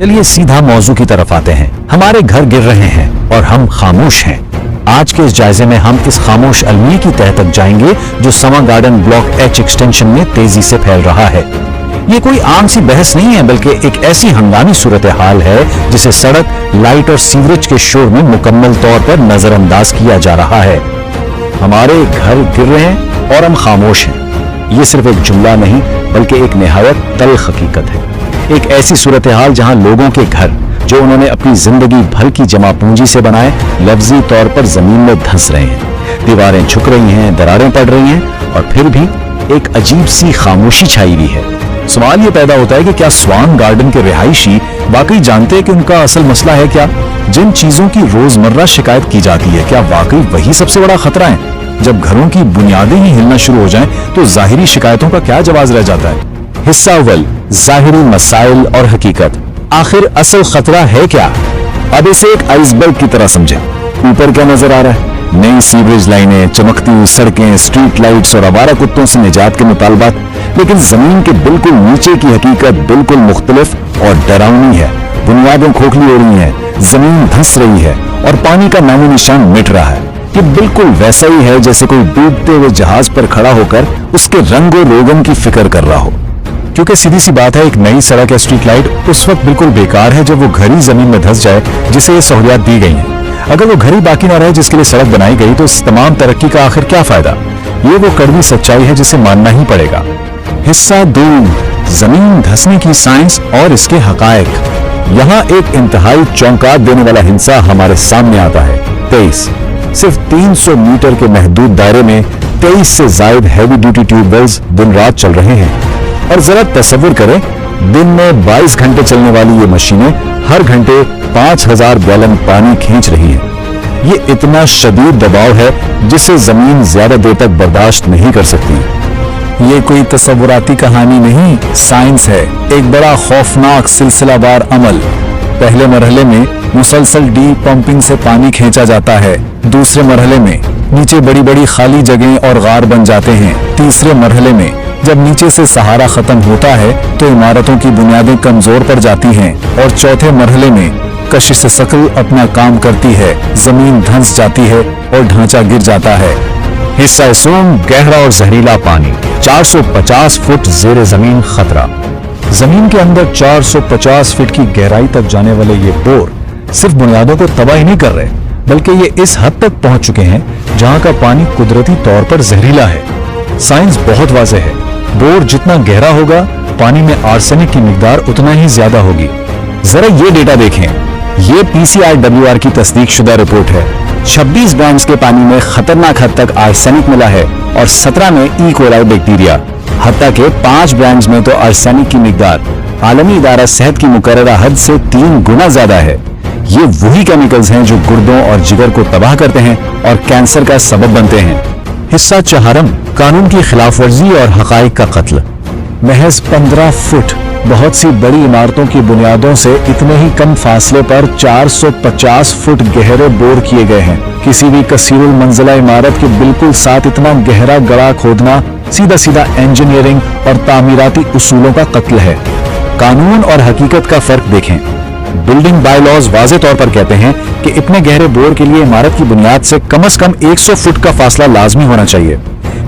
चलिए सीधा मौजू की तरफ आते हैं। हमारे घर गिर रहे हैं और हम खामोश हैं। आज के इस जायजे में हम इस खामोश अलमिया की तह तक जाएंगे जो समा गार्डन ब्लॉक एच एक्सटेंशन में तेजी से फैल रहा है। ये कोई आम सी बहस नहीं है, बल्कि एक ऐसी हंगामी सूरत हाल है जिसे सड़क, लाइट और सीवरेज के शोर में मुकम्मल तौर पर नजरअंदाज किया जा रहा है। हमारे घर गिर रहे हैं और हम खामोश हैं। ये सिर्फ एक जुमला नहीं, बल्कि एक निहायत तल्ख हकीकत है। एक ऐसी सूरत हाल जहां लोगों के घर जो उन्होंने अपनी जिंदगी भर की जमा पूंजी से बनाए, लफ्जी तौर पर जमीन में धंस रहे हैं। दीवारें झुक रही हैं, दरारें पड़ रही हैं और फिर भी एक अजीब सी खामोशी छाई हुई है। सवाल ये पैदा होता है कि क्या स्वान गार्डन के रिहायशी वाकई जानते हैं कि उनका असल मसला है क्या? जिन चीजों की रोजमर्रा शिकायत की जाती है, क्या वाकई वही सबसे बड़ा खतरा है? जब घरों की बुनियादें ही हिलना शुरू हो जाएं, तो जाहिरी शिकायतों का क्या जवाब रह जाता है? हिस्सा अव्वल, जाहिरी मसाइल और हकीकत। आखिर असल खतरा है क्या? अब इसे एक आइसबर्ग की तरह समझें। ऊपर क्या नजर आ रहा है? नई सीवरेज लाइनें, चमकती हुई सड़कें, स्ट्रीट लाइट्स और आवारा कुत्तों से निजात के मुतालबात। लेकिन जमीन के बिल्कुल नीचे की हकीकत बिल्कुल मुख्तलिफ और डरावनी है। बुनियादें खोखली हो रही हैं, जमीन धंस रही है और पानी का नामो निशान मिट रहा है। ये बिल्कुल वैसा ही है जैसे कोई डूबते हुए जहाज पर खड़ा होकर उसके रंगो रोगन की फिक्र कर रहा हो। क्योंकि सीधी सी बात है, एक नई सड़क या स्ट्रीट लाइट उस वक्त बिल्कुल बेकार है जब वो घर ही जमीन में धंस जाए जिसे ये सहूलियात दी गई हैं। अगर वो घर ही बाकी ना रहे जिसके लिए सड़क बनाई गई, तो इस तमाम तरक्की का आखिर क्या फायदा? ये वो कड़वी सच्चाई है जिसे मानना ही पड़ेगा। हिस्सा 2, जमीन धंसने की साइंस और इसके हकायक। यहाँ एक इंतहाई चौंका देने वाला हिस्सा हमारे सामने आता है। 23 सिर्फ 300 मीटर के महदूद दायरे में 23 से जायद हैवी ड्यूटी ट्यूबवेल्स दिन रात चल रहे हैं। और जरा तस्वीर करें, दिन में 22 घंटे चलने वाली ये मशीनें हर घंटे 5000 गैलन पानी खींच रही हैं। ये इतना शदीद दबाव है जिसे जमीन ज्यादा देर तक बर्दाश्त नहीं कर सकती। ये कोई तस्वुराती कहानी नहीं, साइंस है। एक बड़ा खौफनाक सिलसिलावार अमल। पहले मरहले में मुसलसल डीप पंपिंग से पानी खींचा जाता है। दूसरे मरहले में नीचे बड़ी बड़ी खाली जगहें और गार बन जाते हैं। तीसरे मरहले में जब नीचे से सहारा खत्म होता है तो इमारतों की बुनियादें कमजोर पड़ जाती हैं। और चौथे मरहले में कशिश सकल अपना काम करती है, जमीन धंस जाती है और ढांचा गिर जाता है। हिस्सा सोम, गहरा और जहरीला पानी। 450 फुट जेर जमीन खतरा। जमीन के अंदर 450 फीट की गहराई तक जाने वाले ये बोर सिर्फ बुनियादों को तबाह ही नहीं कर रहे, बल्कि ये इस हद तक पहुंच चुके हैं जहां का पानी कुदरती तौर पर जहरीला है। साइंस बहुत वाज़ेह है, बोर जितना गहरा होगा, पानी में आर्सेनिक की मिकदार उतना ही ज्यादा होगी। जरा ये डेटा देखें, ये PCRWR की तस्दीक शुदा रिपोर्ट है। 26 ब्रांड्स के पानी में खतरनाक हद तक आर्सेनिक मिला है और 17 में ई कोलाई बैक्टीरिया। हत्ता के 5 ब्रांड्स में तो आर्सेनिक की मिकदार आलमी इदारा सेहत की मुकर्ररा हद से 3 गुना ज्यादा है। ये वही केमिकल्स हैं जो गुर्दों और जिगर को तबाह करते हैं और कैंसर का सबब बनते हैं। हिस्सा चहारम, कानून की खिलाफ वर्जी और हकाइक का कत्ल। महज 15 फुट बहुत सी बड़ी इमारतों की बुनियादों से इतने ही कम फासले पर 450 फुट गहरे बोर किए गए हैं। किसी भी कसीरुल मंजिला इमारत के बिल्कुल साथ इतना गहरा गड़ा खोदना सीधा सीधा इंजीनियरिंग और तामीराती उसूलों का कत्ल है। कानून और हकीकत का फर्क देखें। बिल्डिंग बायलॉज वाज़े तौर पर कहते हैं कि इतने गहरे बोर के लिए इमारत की बुनियाद से कम 100 फुट का फासला लाजमी होना चाहिए,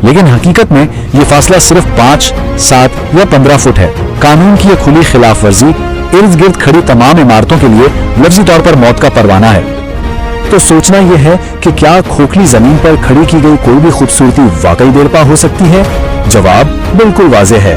लेकिन हकीकत में ये फासला सिर्फ 5, 7 या 15 फुट है। कानून की यह खुली खिलाफ वर्जी इर्द गिर्द खड़ी तमाम इमारतों के लिए लफ्जी तौर पर मौत का परवाना है। तो सोचना यह है कि क्या खोखली जमीन पर खड़ी की गई कोई भी खूबसूरती वाकई देरपा हो सकती है? जवाब बिल्कुल वाज़ेह है।